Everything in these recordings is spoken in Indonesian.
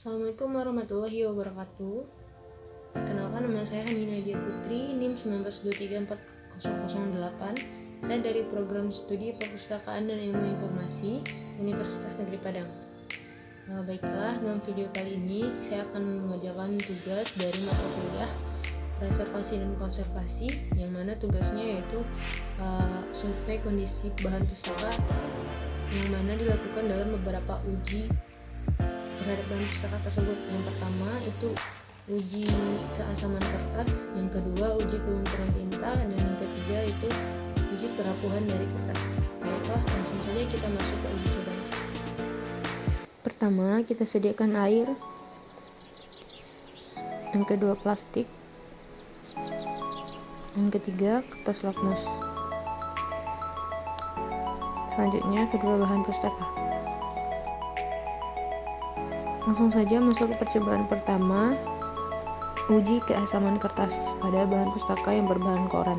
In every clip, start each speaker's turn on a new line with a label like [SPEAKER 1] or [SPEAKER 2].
[SPEAKER 1] Assalamualaikum warahmatullahi wabarakatuh. Perkenalkan, nama saya Hani Nadia Putri, NIM 19234008. Saya dari Program Studi Perpustakaan dan Ilmu Informasi Universitas Negeri Padang. Baiklah, dalam video kali ini saya akan mengerjakan tugas dari mata kuliah Preservasi dan Konservasi, yang mana tugasnya yaitu survei kondisi bahan pustaka, yang mana dilakukan dalam beberapa uji terhadap bahan pustaka tersebut. Yang pertama itu uji keasaman kertas, yang kedua uji kelunturan tinta, dan yang ketiga itu uji kerapuhan dari kertas. Baiklah, langsung saja kita masuk ke uji coba. Pertama, kita sediakan air, yang kedua plastik, yang ketiga kertas lakmus, selanjutnya kedua bahan pustaka. Langsung saja masuk ke percobaan pertama, uji keasaman kertas pada bahan pustaka yang berbahan koran.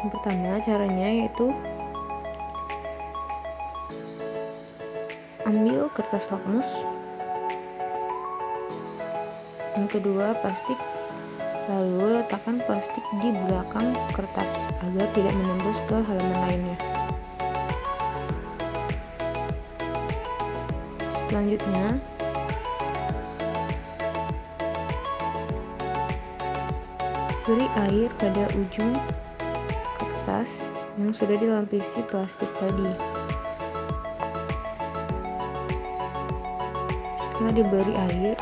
[SPEAKER 1] Yang pertama caranya yaitu ambil kertas lakmus, yang kedua plastik, lalu letakkan plastik di belakang kertas agar tidak menembus ke halaman lainnya. Selanjutnya beri air pada ujung kertas yang sudah dilapisi plastik tadi. Setelah diberi air,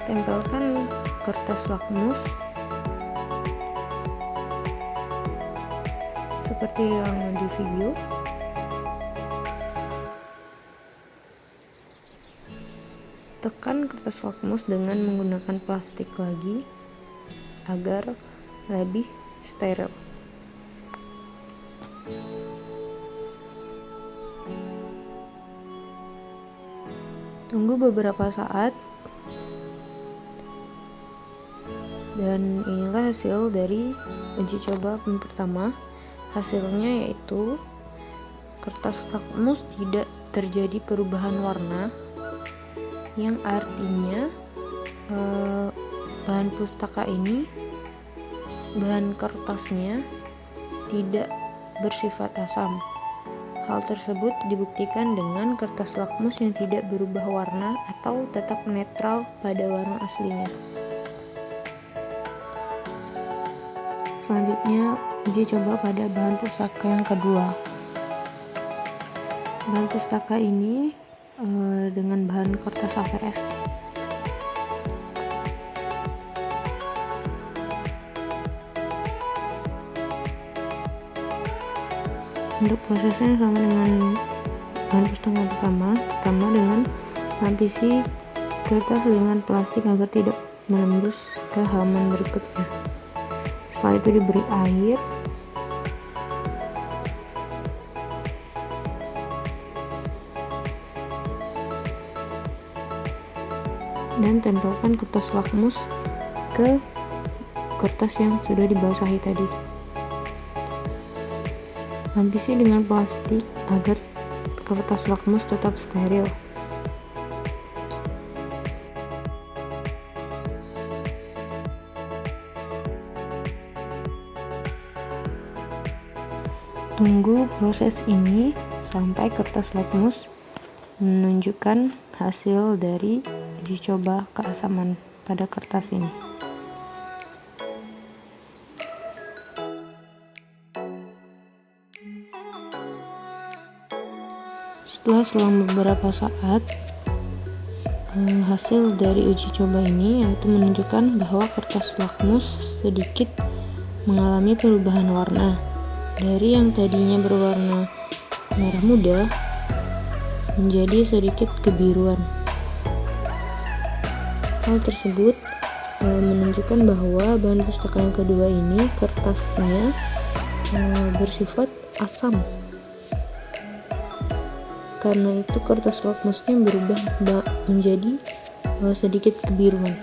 [SPEAKER 1] tempelkan kertas lakmus seperti yang di video. Tekan kertas lakmus dengan menggunakan plastik lagi agar lebih steril. Tunggu beberapa saat, dan inilah hasil dari uji coba pertama. Hasilnya yaitu kertas lakmus tidak terjadi perubahan warna, yang artinya bahan pustaka ini, bahan kertasnya tidak bersifat asam. Hal tersebut dibuktikan dengan kertas lakmus yang tidak berubah warna atau tetap netral pada warna aslinya. Selanjutnya, uji coba pada bahan pustaka yang kedua. Bahan pustaka ini dengan bahan kertas HVS. Untuk prosesnya sama dengan bahan pustaka pertama dengan lapisi kertas dengan plastik agar tidak menembus ke halaman berikutnya. Setelah itu diberi air, dan tempelkan kertas lakmus ke kertas yang sudah dibasahi tadi. Lapisi dengan plastik agar kertas lakmus tetap steril. Tunggu proses ini sampai kertas lakmus menunjukkan hasil dari uji coba keasaman pada kertas ini. Setelah beberapa saat, hasil dari uji coba ini yaitu menunjukkan bahwa kertas lakmus sedikit mengalami perubahan warna dari yang tadinya berwarna merah muda menjadi sedikit kebiruan. Hal tersebut menunjukkan bahwa bahan pustaka yang kedua ini kertasnya bersifat asam. Karena itu kertas lakmusnya berubah menjadi sedikit kebiruan.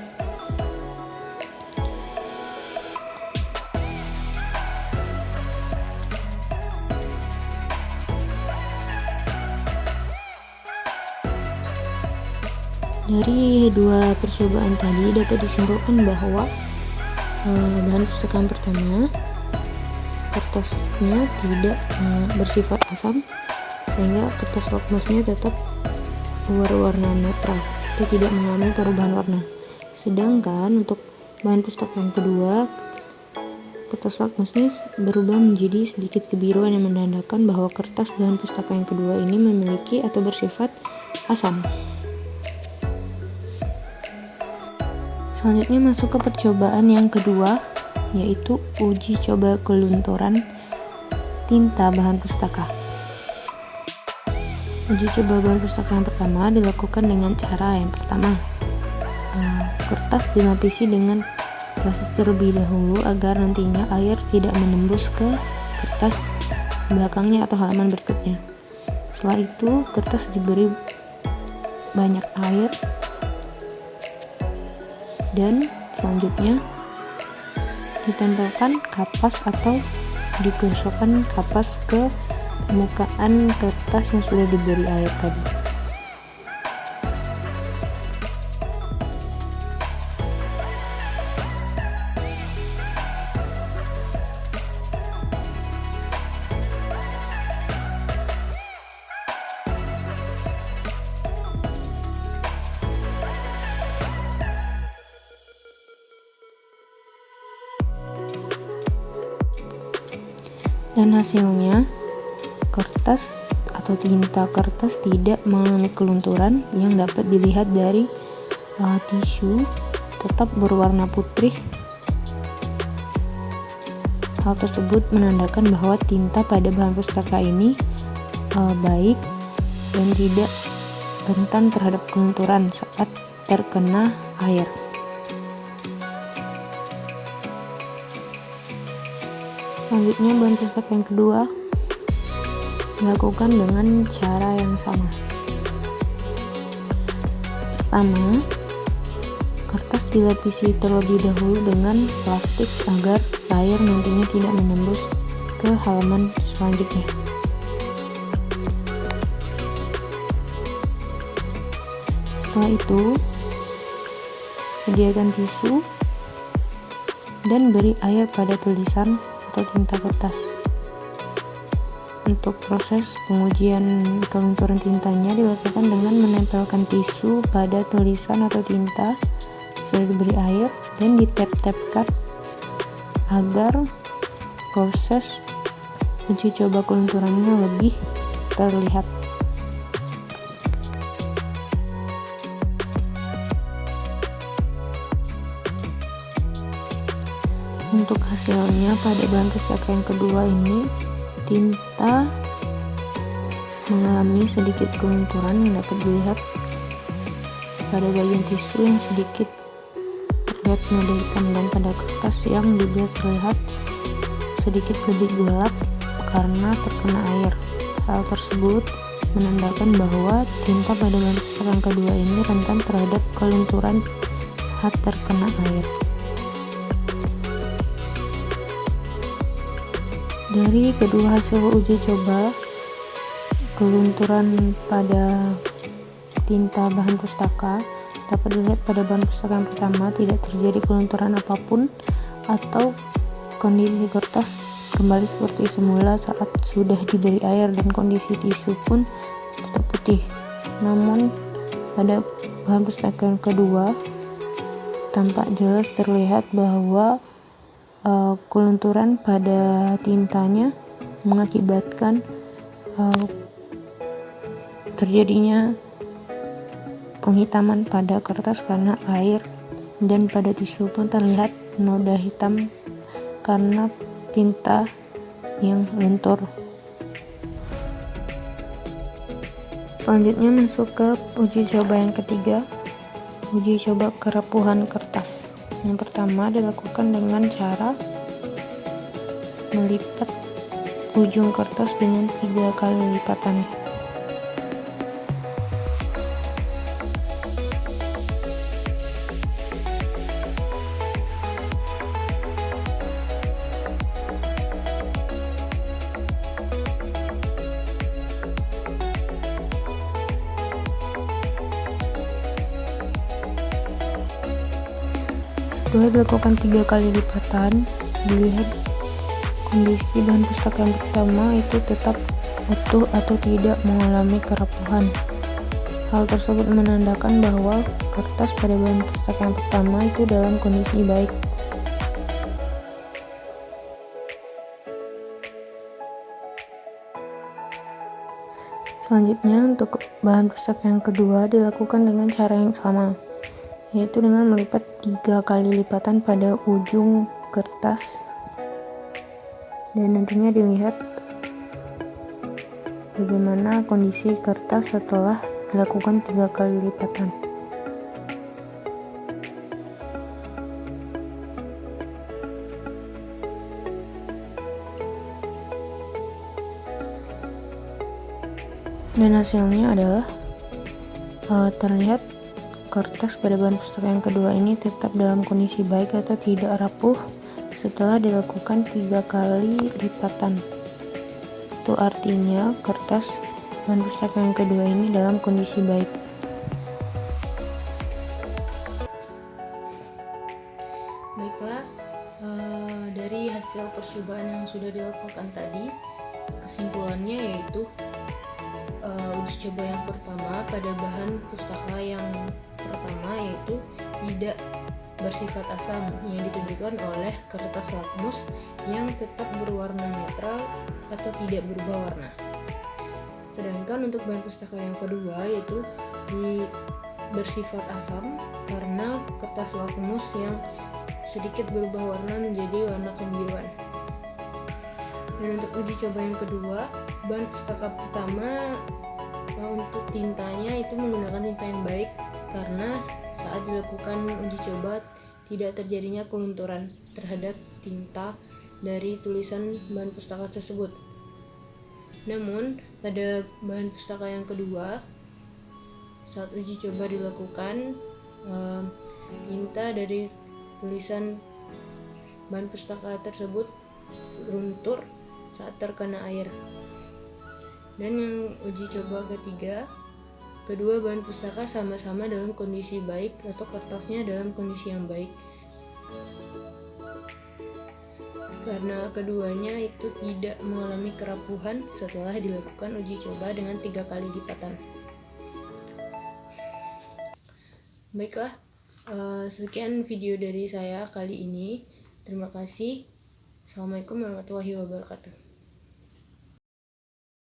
[SPEAKER 1] Dari dua percobaan tadi dapat disimpulkan bahwa bahan pustaka yang pertama, kertasnya tidak bersifat asam sehingga kertas lakmusnya tetap berwarna netral atau tidak mengalami perubahan warna. Sedangkan untuk bahan pustaka yang kedua, kertas lakmusnya berubah menjadi sedikit kebiruan yang menandakan bahwa kertas bahan pustaka yang kedua ini memiliki atau bersifat asam. Selanjutnya masuk ke percobaan yang kedua, yaitu uji coba kelunturan tinta bahan pustaka. Uji coba bahan pustaka yang pertama dilakukan dengan cara yang pertama, kertas dilapisi dengan plastik terlebih dahulu agar nantinya air tidak menembus ke kertas belakangnya atau halaman berikutnya. Setelah itu kertas diberi banyak air dan selanjutnya ditempelkan kapas atau digosokkan kapas ke permukaan kertas yang sudah diberi air tadi. Dan hasilnya, kertas atau tinta kertas tidak mengalami kelunturan yang dapat dilihat dari tisu tetap berwarna putih. Hal tersebut menandakan bahwa tinta pada bahan pustaka ini baik dan tidak rentan terhadap kelunturan saat terkena air. Selanjutnya bahan pustaka yang kedua dilakukan dengan cara yang sama. Pertama, kertas dilapisi terlebih dahulu dengan plastik agar air nantinya tidak menembus ke halaman selanjutnya. Setelah itu, sediakan tisu dan beri air pada tulisan atau tinta kertas. Untuk proses pengujian kelunturan tintanya dilakukan dengan menempelkan tisu pada tulisan atau tinta sudah diberi air dan ditap-tapkan agar proses uji coba kelunturannya lebih terlihat. Untuk hasilnya pada bahan pustaka yang kedua ini, tinta mengalami sedikit kelunturan yang dapat dilihat pada bagian tisu yang sedikit terlihat noda hitam dan pada kertas yang juga terlihat sedikit lebih gelap karena terkena air. Hal tersebut menandakan bahwa tinta pada bahan pustaka yang kedua ini rentan terhadap kelunturan saat terkena air. Dari kedua hasil uji coba kelunturan pada tinta bahan pustaka, dapat dilihat pada bahan pustaka yang pertama tidak terjadi kelunturan apapun atau kondisi kertas kembali seperti semula saat sudah diberi air dan kondisi tisu pun tetap putih. Namun pada bahan pustaka yang kedua tampak jelas terlihat bahwa kelunturan pada tintanya mengakibatkan terjadinya penghitaman pada kertas karena air dan pada tisu pun terlihat noda hitam karena tinta yang lentur. Selanjutnya masuk ke uji coba yang ketiga, uji coba kerapuhan kertas. Yang pertama dilakukan dengan cara melipat ujung kertas dengan 3 kali lipatan. Setelah dilakukan 3 kali lipatan, dilihat kondisi bahan pustaka yang pertama itu tetap utuh atau tidak mengalami kerapuhan. Hal tersebut menandakan bahwa kertas pada bahan pustaka yang pertama itu dalam kondisi baik. Selanjutnya, untuk bahan pustaka yang kedua dilakukan dengan cara yang sama, yaitu dengan melipat 3 kali lipatan pada ujung kertas, dan nantinya dilihat bagaimana kondisi kertas setelah dilakukan 3 kali lipatan. Dan hasilnya adalah terlihat kertas pada bahan pustaka yang kedua ini tetap dalam kondisi baik atau tidak rapuh setelah dilakukan 3 kali lipatan. Itu artinya kertas bahan pustaka yang kedua ini dalam kondisi baik. Baiklah, dari hasil percobaan yang sudah dilakukan tadi, kesimpulannya yaitu uji coba yang pertama pada bahan pustaka yang pertama yaitu tidak bersifat asam yang ditunjukkan oleh kertas lakmus yang tetap berwarna netral atau tidak berubah warna. Sedangkan untuk bahan pustaka yang kedua yaitu bersifat asam karena kertas lakmus yang sedikit berubah warna menjadi warna kebiruan. Dan untuk uji coba yang kedua, bahan pustaka pertama untuk tintanya itu menggunakan tinta yang baik karena saat dilakukan uji coba tidak terjadinya kelunturan terhadap tinta dari tulisan bahan pustaka tersebut. Namun pada bahan pustaka yang kedua, saat uji coba dilakukan, tinta dari tulisan bahan pustaka tersebut luntur saat terkena air. Dan yang uji coba ketiga, kedua bahan pustaka sama-sama dalam kondisi baik atau kertasnya dalam kondisi yang baik karena keduanya itu tidak mengalami kerapuhan setelah dilakukan uji coba dengan 3 kali lipatan. Baiklah, sekian video dari saya kali ini. Terima kasih. Assalamualaikum warahmatullahi wabarakatuh.